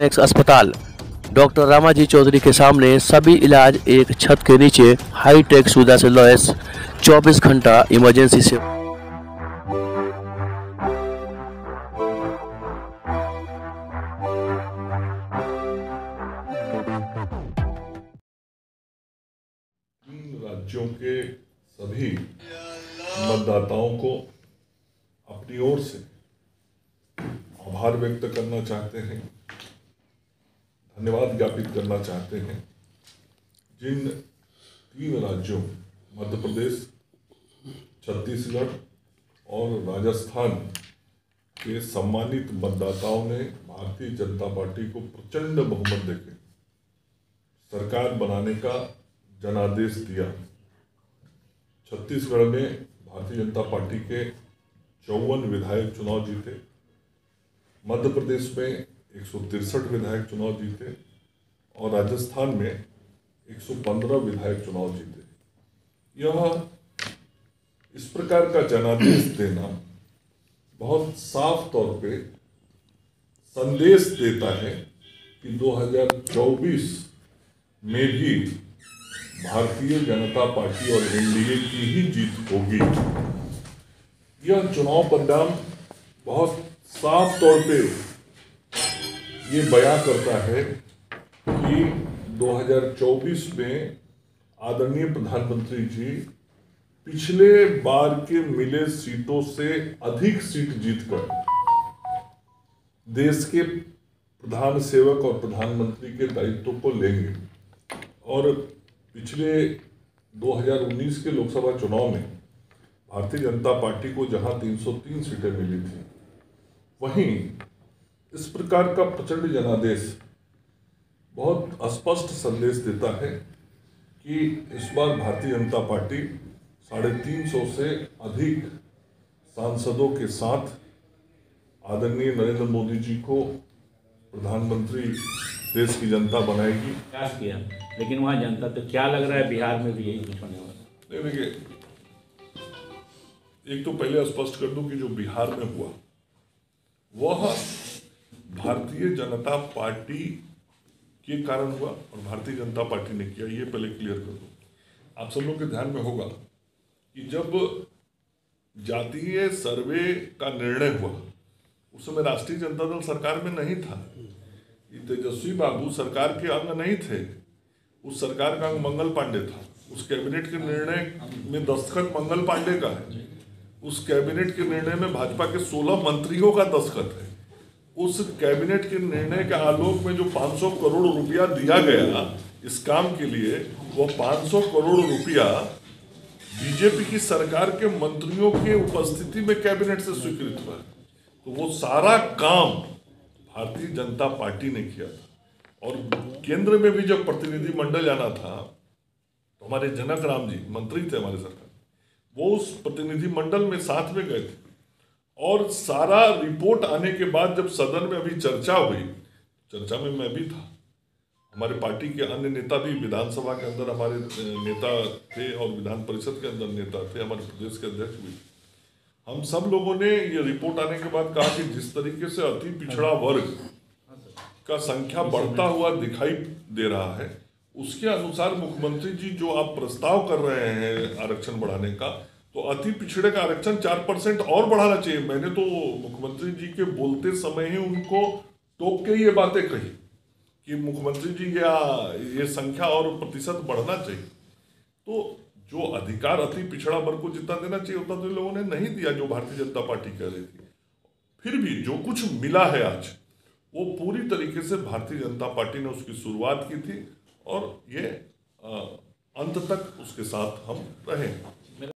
X अस्पताल doctor Ramaji Chaudhary के सामने सभी इलाज एक छत के नीचे, हाई टेक सुविधा से लैस 24 घंटा इमरजेंसी सेवा। 3 राज्यों के सभी मतदाताओं को अपनी ओर से आभार व्यक्त करना चाहते हैं, धन्यवाद ज्ञापित करना चाहते हैं। जिन 3 राज्यों मध्य प्रदेश, छत्तीसगढ़ और राजस्थान के सम्मानित मतदाताओं ने भारतीय जनता पार्टी को प्रचंड बहुमत देकर सरकार बनाने का जनादेश दिया। छत्तीसगढ़ में भारतीय जनता पार्टी के 54 विधायक चुनाव जीते, मध्य प्रदेश में 163 विधायक चुनाव जीते और राजस्थान में 115 विधायक चुनाव जीते। यह इस प्रकार का जनादेश देना बहुत साफ तौर पे संदेश देता है कि 2024 में भी भारतीय जनता पार्टी और एनडीए की ही जीत होगी। यह चुनाव परिणाम बहुत साफ तौर पे ये बयां करता है कि 2024 में आदरणीय प्रधानमंत्री जी पिछले बार के मिले सीटों से अधिक सीट जीतकर देश के प्रधान सेवक और प्रधानमंत्री के दायित्व को लेंगे। और पिछले 2019 के लोकसभा चुनाव में भारतीय जनता पार्टी को जहां 303 सीटें मिली थी, वहीं इस प्रकार का प्रचंड जनादेश बहुत स्पष्ट संदेश देता है कि इस बार भारतीय जनता पार्टी 350 से अधिक सांसदों के साथ आदरणीय नरेंद्र मोदी जी को प्रधानमंत्री देश की जनता बनाएगी। प्रयास किया, लेकिन वहाँ जनता तो क्या लग रहा है बिहार में भी यही कुछ होने वाला। नहीं, देखिए, एक तो पहले स्पष्ट कर दूं कि जो बिहार में हुआ वह भारतीय जनता पार्टी के कारण हुआ और भारतीय जनता पार्टी ने किया, ये पहले क्लियर कर दूं। आप सब लोग के ध्यान में होगा कि जब जातीय सर्वे का निर्णय हुआ उस समय राष्ट्रीय जनता दल सरकार में नहीं था। ये तेजस्वी बाबू सरकार के अंग नहीं थे, उस सरकार का अंग मंगल पांडे था। उस कैबिनेट के निर्णय में दस्तखत मंगल पांडे का है, उस कैबिनेट के निर्णय में भाजपा के 16 मंत्रियों का दस्तखत है। उस कैबिनेट के निर्णय के आलोक में जो 500 करोड़ रुपया दिया गया इस काम के लिए, वो 500 करोड़ रुपया बीजेपी की सरकार के मंत्रियों के उपस्थिति में कैबिनेट से स्वीकृत हुआ। तो वो सारा काम भारतीय जनता पार्टी ने किया था। और केंद्र में भी जब प्रतिनिधि मंडल आना था तो हमारे जनक राम जी मंत्री थे हमारे सरकार, वो उस प्रतिनिधि मंडल में साथ में गए थे। और सारा रिपोर्ट आने के बाद जब सदन में अभी चर्चा हुई, चर्चा में मैं भी था, हमारे पार्टी के अन्य नेता भी, विधानसभा के अंदर हमारे नेता थे और विधान परिषद के अंदर नेता थे, हमारे प्रदेश के अध्यक्ष भी। हम सब लोगों ने ये रिपोर्ट आने के बाद कहा कि जिस तरीके से अति पिछड़ा वर्ग का संख्या बढ़ता हुआ दिखाई दे रहा है, उसके अनुसार मुख्यमंत्री जी जो आप प्रस्ताव कर रहे हैं आरक्षण बढ़ाने का, तो अति पिछड़े का आरक्षण 4% और बढ़ाना चाहिए। मैंने तो मुख्यमंत्री जी के बोलते समय ही उनको टोक के ये बातें कही कि मुख्यमंत्री जी ये संख्या और प्रतिशत बढ़ना चाहिए। तो जो अधिकार अति पिछड़ा वर्ग को जितना देना चाहिए उतना तो लोगों ने नहीं दिया, जो भारतीय जनता पार्टी कह रही थी। फिर भी जो कुछ मिला है आज, वो पूरी तरीके से भारतीय जनता पार्टी ने उसकी शुरुआत की थी और ये अंत तक उसके साथ हम रहे।